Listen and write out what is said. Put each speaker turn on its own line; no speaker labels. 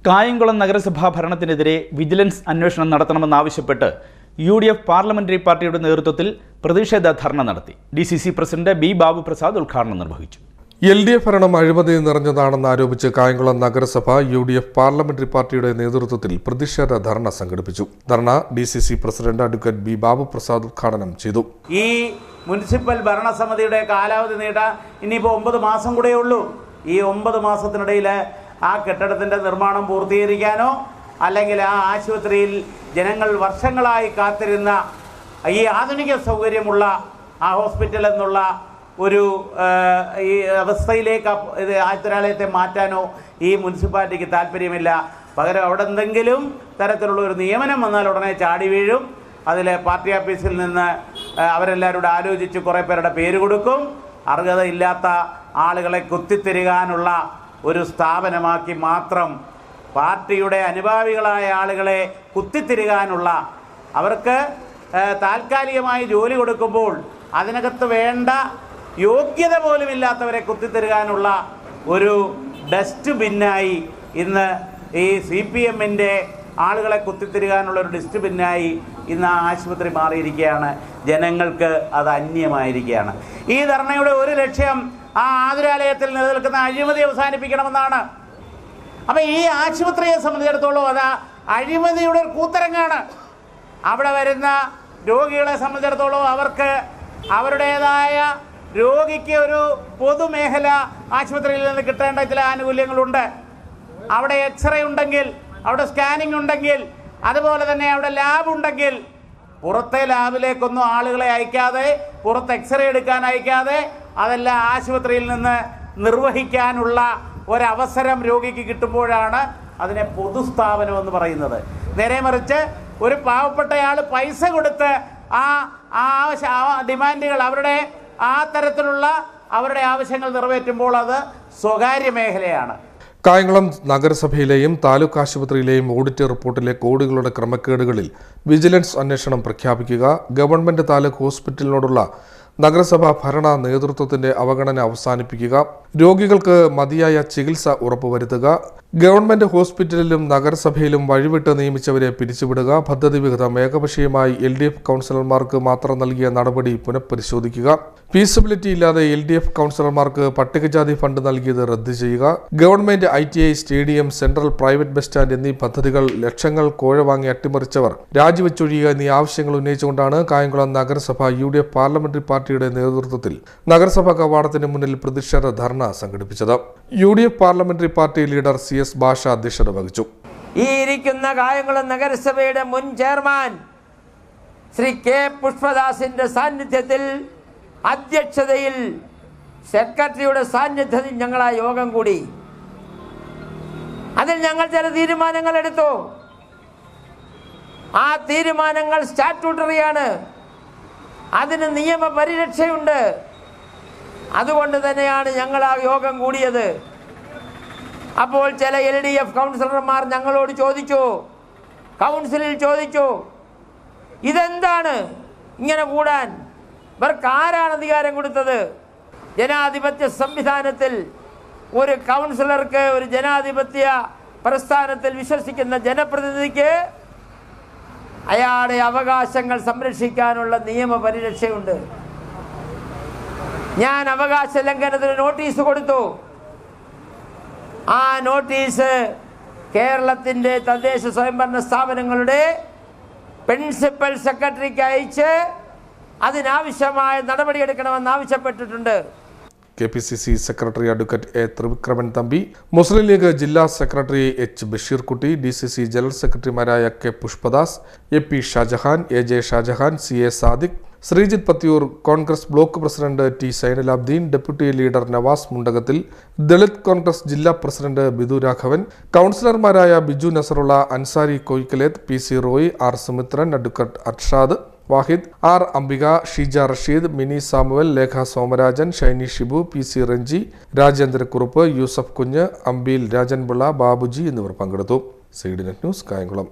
കായംകുളം നഗരസഭാ ഭരണത്തിനെതിരെ വിജിലൻസ് അന്വേഷണം നടത്തണമെന്നാവശ്യപ്പെട്ട് UDF parliamentary പാർട്ടിയുടെ നേതൃത്വത്തിൽ പ്രതിഷേധ ധർണ നടത്തി. DCC president B. Babu Prasad ഉദ്ഘാടനം നിർവഹിച്ചു.
LDF ഭരണം അഴിമതി നിറഞ്ഞതാണെന്ന് ആരോപിച്ച് കായംകുളം നഗരസഭ UDF പാർലമെന്ററി പാർട്ടിയുടെ നേതൃത്വത്തിൽ പ്രതിഷേധ ധർണ സംഘടിപ്പിച്ചു. ധർണ DCC president advocate B. Babu Prasad ഉദ്ഘാടനം ചെയ്തു.
ഈ മുനിസിപ്പൽ ഭരണസമിതിയുടെ കാലാവധി നീട്ടാൻ ഇനിയിപ്പോൾ 9 മാസം കൂടെ ഉള്ളൂ. ഈ 9 മാസത്തിനിടയിൽ ആ കെട്ടിടത്തിൻ്റെ നിർമ്മാണം പൂർത്തീകരിക്കാനോ അല്ലെങ്കിൽ ആ ആശുപത്രിയിൽ ജനങ്ങൾ വർഷങ്ങളായി കാത്തിരുന്ന ഈ ആധുനിക സൗകര്യമുള്ള ആ ഹോസ്പിറ്റൽ എന്നുള്ള ഒരു ഈ അവസ്ഥയിലേക്ക് ആതുരാലയത്തെ മാറ്റാനോ ഈ മുനിസിപ്പാലിറ്റിക്ക് താല്പര്യമില്ല. പകരം അവിടെ എന്തെങ്കിലും തരത്തിലുള്ള ഒരു നിയമനം വന്നാൽ ഉടനെ ചാടി വീഴും. അതിൽ പാർട്ടി ഓഫീസിൽ നിന്ന് അവരെല്ലാവരോട് ആലോചിച്ച് കുറേ പേരുടെ പേര് കൊടുക്കും. അർഹതയില്ലാത്ത ആളുകളെ കുത്തിത്തിരുകാനുള്ള ഒരു സ്ഥാപനമാക്കി മാത്രം പാർട്ടിയുടെ അനുഭാവികളായ ആളുകളെ കുത്തിത്തിരുകാനുള്ള, അവർക്ക് താൽക്കാലികമായി ജോലി കൊടുക്കുമ്പോൾ അതിനകത്ത് വേണ്ട യോഗ്യത പോലും ഇല്ലാത്തവരെ കുത്തിത്തിരുകാനുള്ള ഒരു ഡസ്റ്റ് ബിന്നായി ഇന്ന് ഈ CPMൻ്റെ ആളുകളെ കുത്തിത്തിരുകാനുള്ള ഒരു ഡസ്റ്റ് ബിന്നായി ഇന്ന് ആ ആശുപത്രി മാറിയിരിക്കുകയാണ്. ജനങ്ങൾക്ക് അത് അന്യമായിരിക്കുകയാണ്. ഈ ധർണയുടെ ഒരു ലക്ഷ്യം ആ ആതുരാലയത്തിൽ നിലനിൽക്കുന്ന അഴിമതി അവസാനിപ്പിക്കണമെന്നാണ്. അപ്പം ഈ ആശുപത്രിയെ സംബന്ധിച്ചിടത്തോളം അത് അഴിമതിയുടെ ഒരു കൂത്തരങ്ങാണ്. അവിടെ വരുന്ന രോഗികളെ സംബന്ധിച്ചിടത്തോളം അവർക്ക് അവരുടേതായ രോഗിക്ക് ഒരു പൊതുമേഖല ആശുപത്രിയിൽ നിന്ന് കിട്ടേണ്ട ചില ആനുകൂല്യങ്ങളുണ്ട്. അവിടെ എക്സ്റേ ഉണ്ടെങ്കിൽ, അവിടെ സ്കാനിങ് ഉണ്ടെങ്കിൽ, അതുപോലെ തന്നെ അവിടെ ലാബ് ഉണ്ടെങ്കിൽ, പുറത്തെ ലാബിലേക്കൊന്നും ആളുകളെ അയക്കാതെ, പുറത്ത് എക്സ്റേ എടുക്കാൻ അയക്കാതെ അതെല്ലാം ആശുപത്രിയിൽ നിന്ന് നിർവഹിക്കാനുള്ള ഒരവസരം രോഗിക്ക് കിട്ടുമ്പോഴാണ് അതിനെ പൊതുസ്ഥാപനം എന്ന് പറയുന്നത്. നേരെ മറിച്ച് ഒരു പാവപ്പെട്ടയാൾ പൈസ കൊടുത്ത് ആ ഡിമാൻഡുകൾ, അവരുടെ ആ തരത്തിലുള്ള അവരുടെ ആവശ്യങ്ങൾ നിറവേറ്റുമ്പോൾ അത് സ്വകാര്യ മേഖലയാണ്.
കായംകുളം നഗരസഭയിലെയും താലൂക്ക് ആശുപത്രിയിലെയും ഓഡിറ്റ് റിപ്പോർട്ടിലെ കോടികളുടെ ക്രമക്കേടുകളിൽ വിജിലൻസ് അന്വേഷണം പ്രഖ്യാപിക്കുക, ഗവൺമെന്റ് താലൂക്ക് ഹോസ്പിറ്റലിനോടുള്ള നഗരസഭാ ഭരണ നേതൃത്വത്തിന്റെ അവഗണന അവസാനിപ്പിക്കുക, രോഗികൾക്ക് മതിയായ ചികിത്സ ഉറപ്പുവരുത്തുക, ഗവൺമെന്റ് ഹോസ്പിറ്റലിലും നഗരസഭയിലും വഴിവിട്ട് നിയമിച്ചവരെ പിരിച്ചുവിടുക, പദ്ധതി വിഹിതം ഏകപക്ഷീയമായി LDF കൗൺസിലർമാർക്ക് മാത്രം നൽകിയ നടപടി പുനഃപരിശോധിക്കുക, ഫീസിബിലിറ്റി ഇല്ലാതെ LDF കൗൺസിലർമാർക്ക് പട്ടികജാതി ഫണ്ട് നൽകിയത് റദ്ദു ചെയ്യുക, government ITI stadium, central private bus stand എന്നീ പദ്ധതികൾ ലക്ഷങ്ങൾ കോഴ വാങ്ങി അട്ടിമറിച്ചവർ രാജിവെച്ചൊഴിയുക എന്നീ ആവശ്യങ്ങൾ ഉന്നയിച്ചുകൊണ്ടാണ് കായംകുളം നഗരസഭ UDF പാർലമെന്ററി പാർട്ടിയുടെ നേതൃത്വത്തിൽ നഗരസഭാ കവാടത്തിന് മുന്നിൽ പ്രതിഷേധ ധർണ സംഘടിപ്പിച്ചത്. UDF parliamentary party leader CS ഭാഷ അധ്യക്ഷത വഹിച്ചു.
ഈ ഇരിക്കുന്ന കായംകുളം നഗരസഭയുടെ മുൻ ചെയർമാൻ ശ്രീ K. പുഷ്പദാസിന്റെ സാന്നിധ്യത്തിൽ, അധ്യക്ഷതയിൽ, സെക്രട്ടറിയുടെ സാന്നിധ്യത്തിൽ ഞങ്ങൾ ആ യോഗം കൂടി. അതിൽ ഞങ്ങൾ ചില തീരുമാനങ്ങൾ എടുത്തു. ആ തീരുമാനങ്ങൾ സ്റ്റാറ്റ്യൂട്ടറിയാണ്, അതിന് നിയമപരിരക്ഷയുണ്ട്. അതുകൊണ്ട് തന്നെയാണ് ഞങ്ങൾ ആ യോഗം കൂടിയത്. അപ്പോൾ ചില LDF കൗൺസിലർമാർ ഞങ്ങളോട് ചോദിച്ചു, കൗൺസിലിൽ ചോദിച്ചു, ഇതെന്താണ് ഇങ്ങനെ കൂടാൻ? ഇവർക്ക് ആരാണ് അധികാരം കൊടുത്തത്? ജനാധിപത്യ സംവിധാനത്തിൽ ഒരു കൗൺസിലർക്ക്, ഒരു ജനാധിപത്യ പ്രസ്ഥാനത്തിൽ വിശ്വസിക്കുന്ന ജനപ്രതിനിധിക്ക് അയാളുടെ അവകാശങ്ങൾ സംരക്ഷിക്കാനുള്ള നിയമപരിരക്ഷയുണ്ട്. ഞാൻ അവകാശ ലംഘനത്തിന് നോട്ടീസ് കൊടുത്തു. ആ നോട്ടീസ് കേരളത്തിൻ്റെ തദ്ദേശ സ്വയംഭരണ സ്ഥാപനങ്ങളുടെ പ്രിൻസിപ്പൽ സെക്രട്ടറിക്ക് അയച്ച് അതിനാവശ്യമായ നടപടിയെടുക്കണമെന്ന് ആവശ്യപ്പെട്ടിട്ടുണ്ട്.
KPCC secretary advocate A. Thrivikraman Thampi, Muslim League ജില്ലാ secretary H. Basheerkutty, DCC general സെക്രട്ടറിമാരായ K. Pushpadas, AP Shajahan, AJ Shajahan, CA Sadiq, Sreejith Pathiyoor, Congress block president T. Sainalabdeen, deputy leader Navas Mundakathil, Dalit Congress ജില്ലാ പ്രസിഡന്റ് ബിദു രാഘവൻ, കൗൺസിലർമാരായ Biju Nasarulla, Ansari Koyikkaleth, PC Roy, R. Sumithran, advocate Arshad Vahid, R. Ambika, Sheeja Rasheed, Mini Samuel, Lekha Somarajan, Shiny Shibu, PC Ranji, Rajendrakurup, Yusuf കുഞ്ഞ്, അംബീൽ രാജൻപിള്ള, ബാബുജി എന്നിവർ പങ്കെടുത്തു. CDNet news, Kayamkulam.